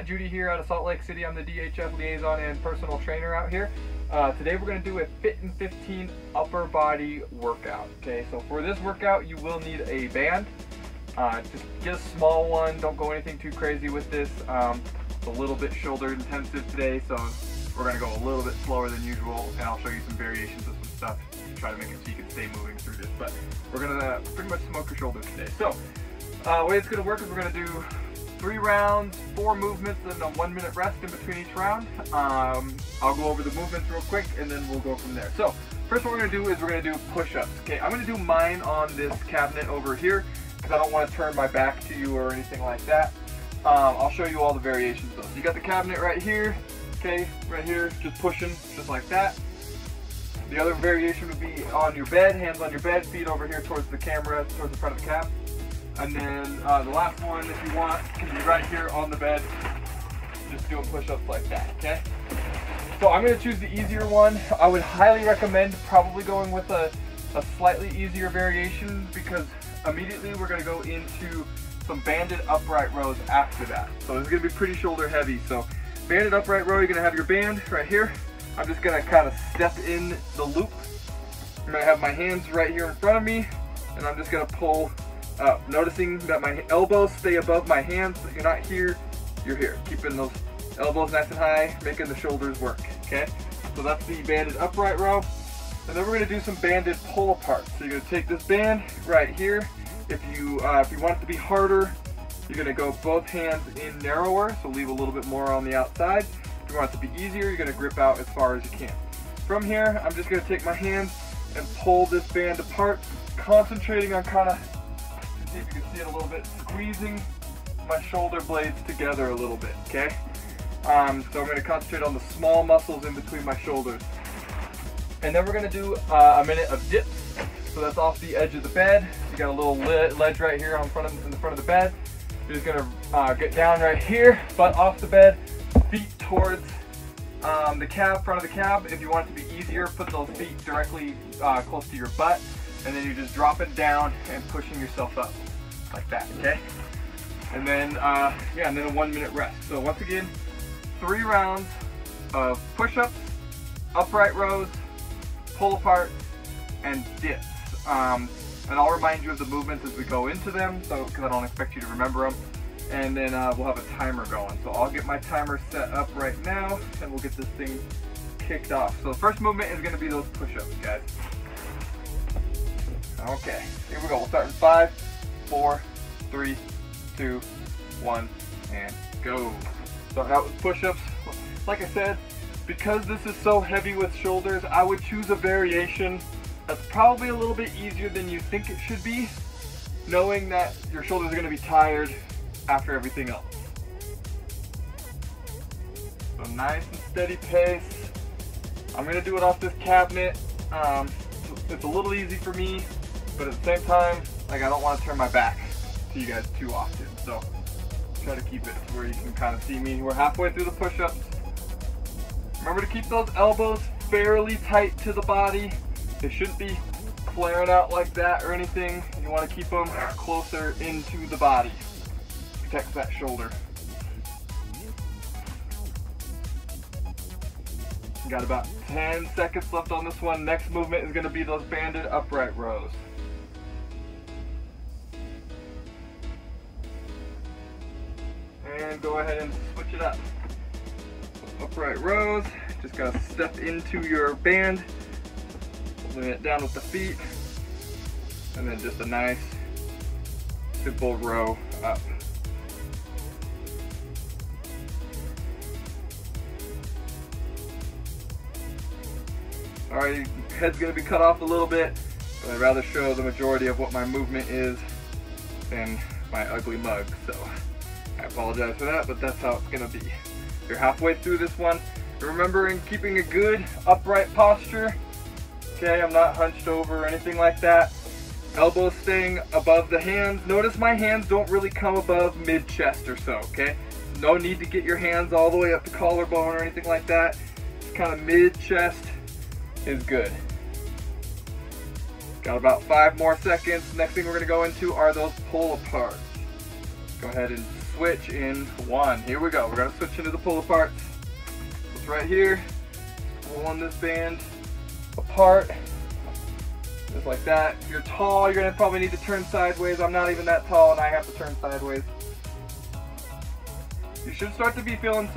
Judy here out of Salt Lake City. I'm the DHF liaison and personal trainer out here. Today we're going to do a Fit in 15 upper body workout. Okay, so for this workout you will need a band. Just get a small one, don't go anything too crazy with this. It's a little bit shoulder intensive today, so we're going to go a little bit slower than usual, and I'll show you some variations of some stuff to try to make it so you can stay moving through this. But we're going to pretty much smoke your shoulders today. So the way it's going to work is we're going to do 3 rounds, 4 movements, and a 1-minute rest in between each round. I'll go over the movements real quick and then we'll go from there. So first what we're going to do is we're going to do push-ups. Okay, I'm going to do mine on this cabinet over here because I don't want to turn my back to you or anything like that. I'll show you all the variations though. So you got the cabinet right here, okay, right here, just pushing, just like that. The other variation would be on your bed, hands on your bed, feet over here towards the camera, towards the front of the cab. And then the last one, if you want, can be right here on the bed, just doing push-ups like that, okay? So I'm going to choose the easier one. I would highly recommend probably going with a slightly easier variation because immediately we're going to go into some banded upright rows after that. So it's going to be pretty shoulder heavy. So banded upright row, you're going to have your band right here. I'm just going to kind of step in the loop. I'm going to have my hands right here in front of me, and I'm just going to pull up, noticing that my elbows stay above my hands, so you're not here, you're here. Keeping those elbows nice and high, making the shoulders work, okay? So that's the banded upright row. And then we're gonna do some banded pull apart. So you're gonna take this band right here. If you want it to be harder, you're gonna go both hands in narrower, so leave a little bit more on the outside. If you want it to be easier, you're gonna grip out as far as you can. From here, I'm just gonna take my hands and pull this band apart, concentrating on kind of, see if you can see it a little bit, squeezing my shoulder blades together a little bit, okay? So I'm going to concentrate on the small muscles in between my shoulders. And then we're going to do a minute of dips. So that's off the edge of the bed. You got a little ledge right here in the front of the bed. You're just going to get down right here, butt off the bed, feet towards the cab, front of the cab. If you want it to be easier, put those feet directly close to your butt. And then you're just dropping down and pushing yourself up like that, okay? And then, yeah, and then a 1-minute rest. So once again, 3 rounds of push-ups, upright rows, pull apart, and dips. And I'll remind you of the movements as we go into them, so because I don't expect you to remember them. And then we'll have a timer going. So I'll get my timer set up right now, and we'll get this thing kicked off. So the first movement is going to be those push-ups, guys. Okay, here we go. We'll start in 5, 4, 3, 2, 1, and go. Starting out with push-ups. Like I said, because this is so heavy with shoulders, I would choose a variation that's probably a little bit easier than you think it should be, knowing that your shoulders are going to be tired after everything else. So nice and steady pace. I'm going to do it off this cabinet. It's a little easy for me, but at the same time, like, I don't want to turn my back to you guys too often, so try to keep it to where you can kind of see me. We're halfway through the push-ups. Remember to keep those elbows fairly tight to the body. They shouldn't be flaring out like that or anything. You want to keep them closer into the body. Protects that shoulder. Got about 10 seconds left on this one. Next movement is going to be those banded upright rows. And go ahead and switch it up. Upright rows, just gotta step into your band, holding it down with the feet, and then just a nice, simple row up. Alright, head's gonna be cut off a little bit, but I'd rather show the majority of what my movement is than my ugly mug, so I apologize for that, but that's how it's going to be. You're halfway through this one. Remember, in keeping a good upright posture, okay, I'm not hunched over or anything like that. Elbows staying above the hands. Notice my hands don't really come above mid-chest or so, okay? No need to get your hands all the way up to collarbone or anything like that. Just kind of mid-chest is good. Got about 5 more seconds. Next thing we're going to go into are those pull aparts. Go ahead and switch in 1. Here we go. We're gonna switch into the pull aparts. It's right here. Pulling this band apart, just like that. If you're tall, you're gonna probably need to turn sideways. I'm not even that tall, and I have to turn sideways. You should start to be feeling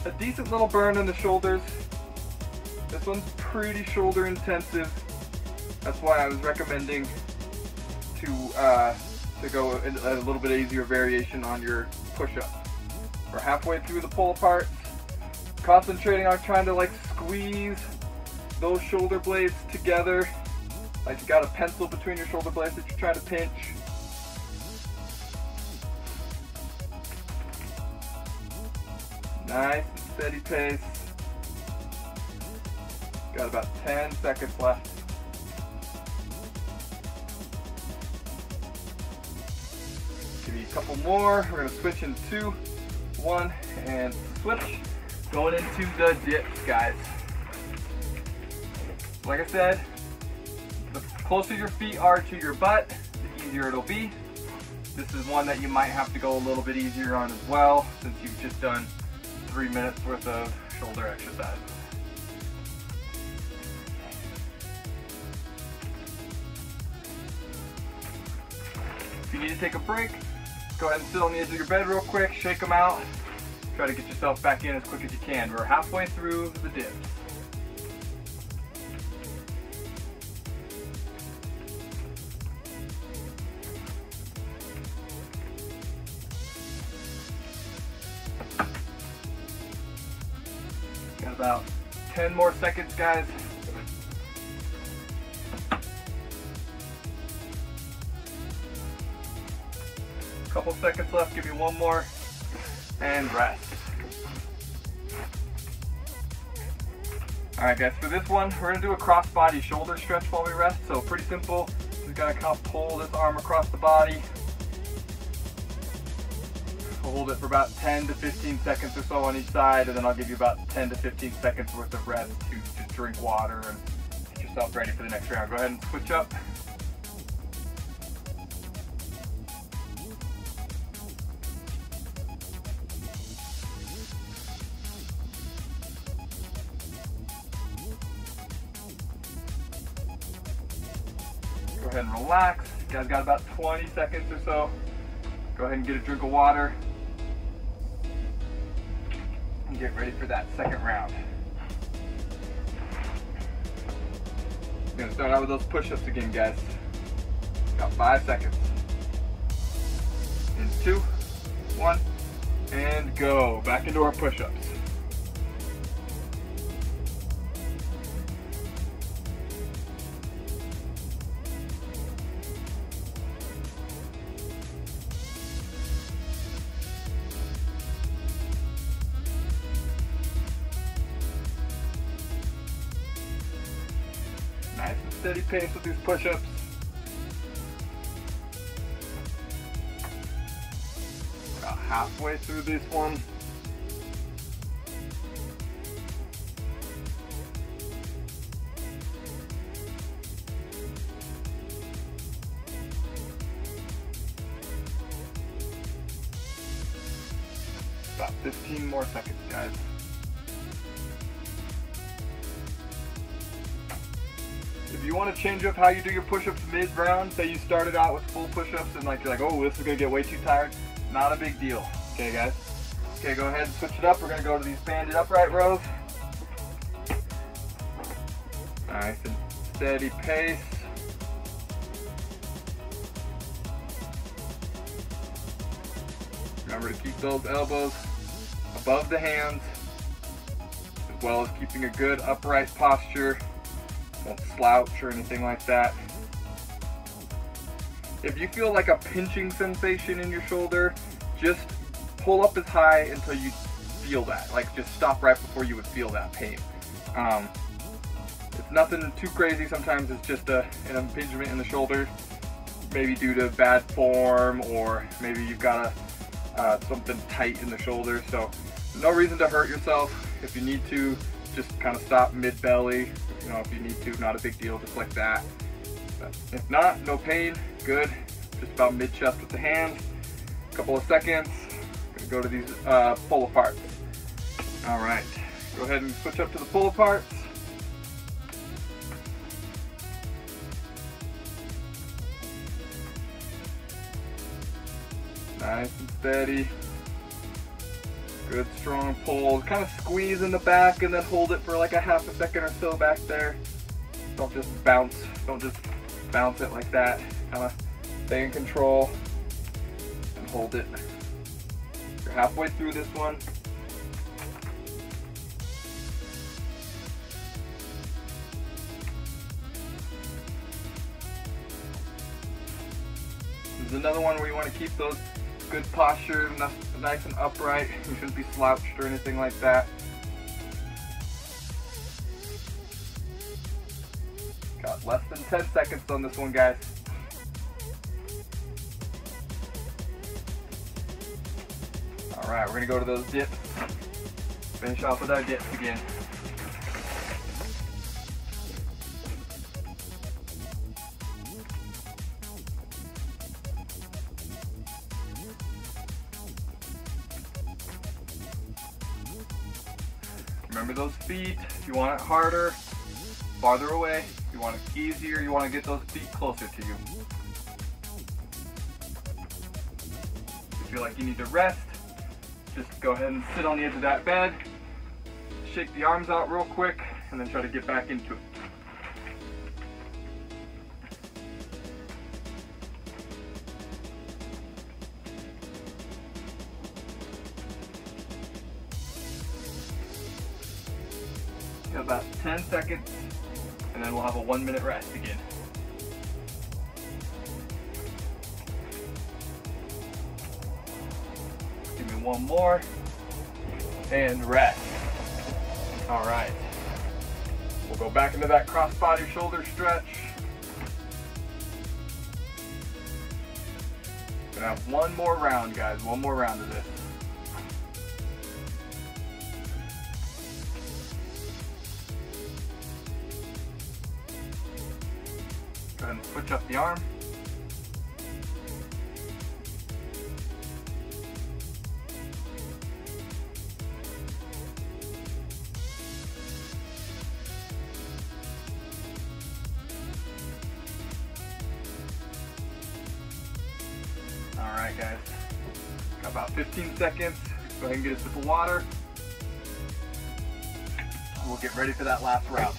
a decent little burn in the shoulders. This one's pretty shoulder intensive. That's why I was recommending to go a little bit easier variation on your push-up. We're halfway through the pull apart. Concentrating on trying to like squeeze those shoulder blades together. Like you got a pencil between your shoulder blades that you're trying to pinch. Nice and steady pace. Got about 10 seconds left. Give me a couple more. We're gonna switch in 2, 1, and switch. Going into the dips, guys. Like I said, the closer your feet are to your butt, the easier it'll be. This is one that you might have to go a little bit easier on as well, since you've just done 3 minutes worth of shoulder exercises. If you need to take a break, go ahead and sit on the edge of your bed real quick, shake them out. Try to get yourself back in as quick as you can. We're halfway through the dips. Got about 10 more seconds, guys. Couple seconds left, give me one more, and rest. Alright guys, for this one, we're going to do a cross-body shoulder stretch while we rest. So pretty simple, just got to kind of pull this arm across the body. We'll hold it for about 10 to 15 seconds or so on each side, and then I'll give you about 10 to 15 seconds worth of rest to just drink water and get yourself ready for the next round. Go ahead and switch up. Go ahead and relax. You guys got about 20 seconds or so. Go ahead and get a drink of water and get ready for that second round. We're gonna start out with those push-ups again, guys. Got 5 seconds. In 2, 1, and go. Back into our push-ups. Nice and steady pace with these push-ups. About halfway through this one. About 15 more seconds, guys. If you want to change up how you do your push-ups mid-round, say you started out with full push-ups and like you're like, oh, this is going to get way too tired, not a big deal. Okay, guys? Okay, go ahead and switch it up. We're going to go to these banded upright rows. Nice and steady pace. Remember to keep those elbows above the hands, as well as keeping a good upright posture. Don't slouch or anything like that. If you feel like a pinching sensation in your shoulder, just pull up as high until you feel that. Like just stop right before you would feel that pain. It's nothing too crazy. Sometimes it's just an impingement in the shoulder, maybe due to bad form, or maybe you've got something tight in the shoulder. So no reason to hurt yourself. If you need to, just kind of stop mid-belly. You know, if you need to, not a big deal, just like that. But if not, no pain, good. Just about mid-chest with the hands. couple of seconds. Gonna go to these pull aparts. All right, go ahead and switch up to the pull aparts. Nice and steady. Good strong pulls. Kind of squeeze in the back and then hold it for like a half a second or so back there. Don't just bounce. Don't just bounce it like that. Kind of stay in control and hold it. You're halfway through this one. This is another one where you want to keep those good posture, nice and upright. You shouldn't be slouched or anything like that. Got less than 10 seconds on this one, guys. All right, we're gonna go to those dips. Finish off with our dips again. Remember those feet. If you want it harder, farther away. If you want it easier, you want to get those feet closer to you. If you feel like you need to rest, just go ahead and sit on the edge of that bed, shake the arms out real quick, and then try to get back into it. Got about 10 seconds, and then we'll have a 1-minute rest again. Give me one more, and rest. All right. We'll go back into that cross-body shoulder stretch. Gonna have one more round, guys. One more round of this. Go ahead and switch up the arm. Alright guys, got about 15 seconds. Go ahead and get a sip of water. We'll get ready for that last round.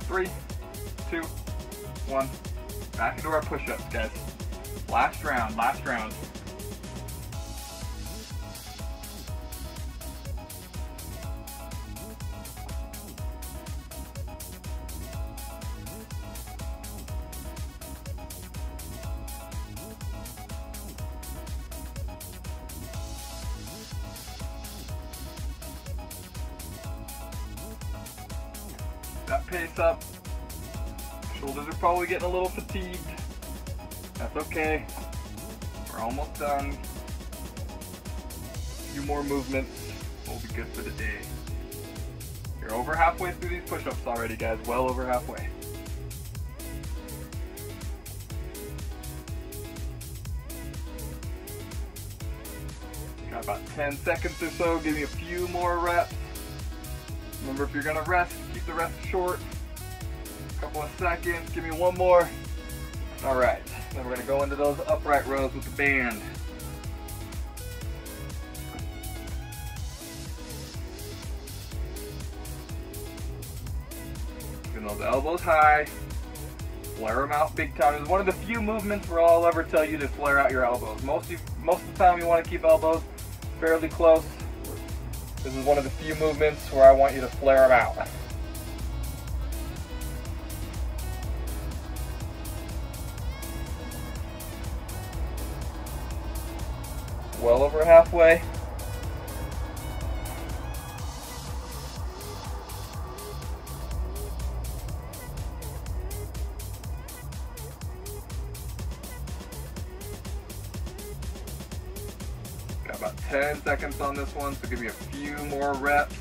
3, 2, 1. Back into our push-ups, guys. Last round, last round. That pace up. Shoulders are probably getting a little fatigued. That's okay. We're almost done. A few more movements. We'll be good for the day. You're over halfway through these push-ups already, guys. Well over halfway. Got about 10 seconds or so. Give me a few more reps. Remember, if you're gonna rest, keep the rest short. A couple of seconds, give me one more. All right, then we're gonna go into those upright rows with the band. Keeping those elbows high, flare them out big time. It's one of the few movements where I'll ever tell you to flare out your elbows. Most of the time you wanna keep elbows fairly close. This is one of the few movements where I want you to flare them out. Well over halfway. Got about 10 seconds on this one, so give me a few more reps.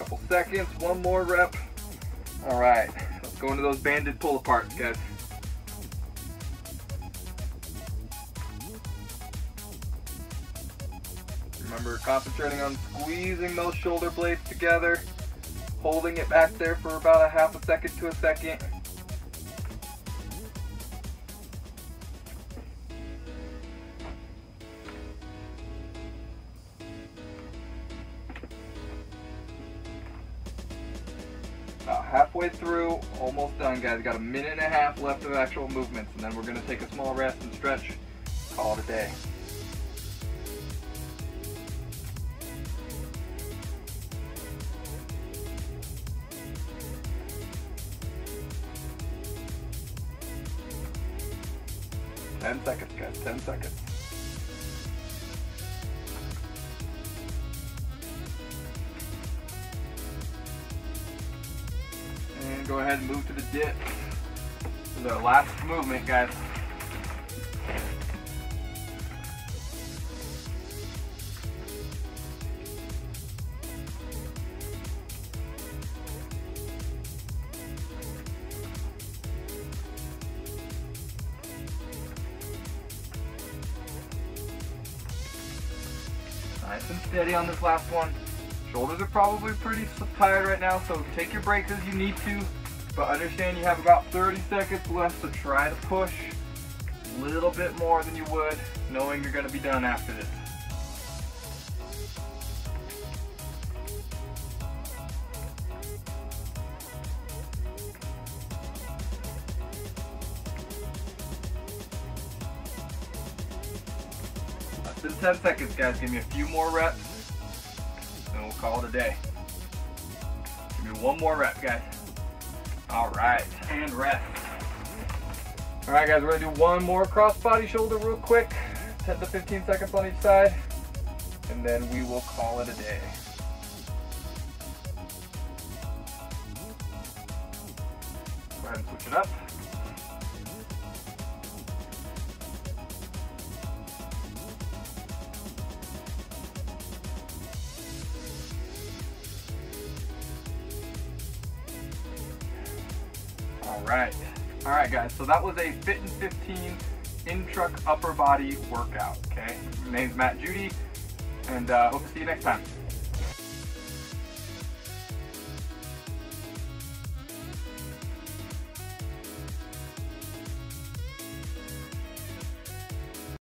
Couple seconds, one more rep. All right, let's go into those banded pull aparts, guys. Remember, concentrating on squeezing those shoulder blades together, holding it back there for about a half a second to a second. About halfway through, almost done, guys. Got a minute and a half left of actual movements, and then we're gonna take a small rest and stretch. Call it a day. Ten seconds, guys. 10 seconds. And go ahead and move to the dip. This is our last movement, guys. Nice and steady on this last one. Shoulders are probably pretty tired right now, so take your breaks as you need to, but understand you have about 30 seconds left, so try to push a little bit more than you would, knowing you're going to be done after this. Less than 10 seconds, guys. Give me a few more reps, and we'll call it a day. Give me one more rep, guys. All right, and rest. All right, guys, we're gonna do one more cross-body shoulder real quick, 10 to 15 seconds on each side, and then we will call it a day. Go ahead and switch it up. All right, guys, so that was a Fit in 15 in-truck upper body workout, okay? My name's Matt Judy, and hope to see you next time.